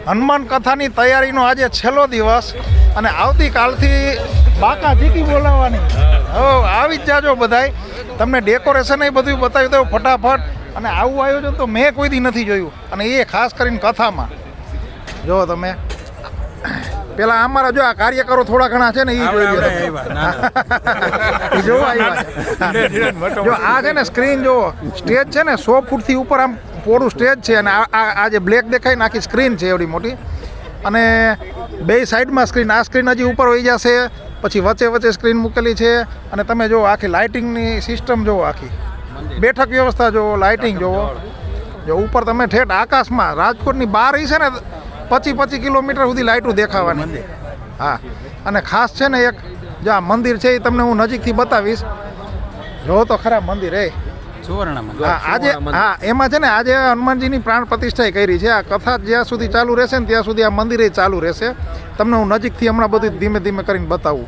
હનુમાન કથાની તૈયારીનો આજે છેલ્લો દિવસ અને આવતીકાલથી બાકા જીકી બોલાવવાની. હો આવી જ જાજો બધાય. તમને ડેકોરેશન એ બધું બતાવ્યું તો ફટાફટ. અને આવું આયોજન તો મેં કોઈ દી નથી જોયું, અને એ ખાસ કરીને કથામાં. જો તમે પેલા અમારા જો આ કાર્યકરો થોડા ઘણા છે ને એ જોઈ લો. જો આ છે ને સ્ક્રીન જો સ્ટેજ છે ને 100 ફૂટથી ઉપર આમ પોળું સ્ટેજ છે, અને આ જે બ્લેક દેખાય ને આખી સ્ક્રીન છે એવડી મોટી, અને બે સાઈડમાં સ્ક્રીન. આ સ્ક્રીન હજી ઉપર વહી જશે, પછી વચ્ચે વચ્ચે સ્ક્રીન મૂકેલી છે. અને તમે જો આખી લાઇટિંગની સિસ્ટમ જુઓ, આખી બેઠક વ્યવસ્થા જુઓ, લાઇટિંગ જુઓ. જો ઉપર તમે ઠેઠ આકાશમાં રાજકોટની બહાર છે ને 25 કિલોમીટર સુધી લાઇટો દેખાવાની. હા, અને ખાસ છે ને એક જો આ મંદિર છે એ તમને હું નજીકથી બતાવીશ. જો તો ખરા મંદિર આજે હા એમાં છે ને આજે હનુમાનજીની પ્રાણ પ્રતિષ્ઠા કરી છે. આ કથા જ્યાં સુધી ચાલુ રહેશે ને ત્યાં સુધી આ મંદિરે ચાલુ રહેશે. તમને હું નજીકથી હમણાં બધું ધીમે ધીમે કરીને બતાવું.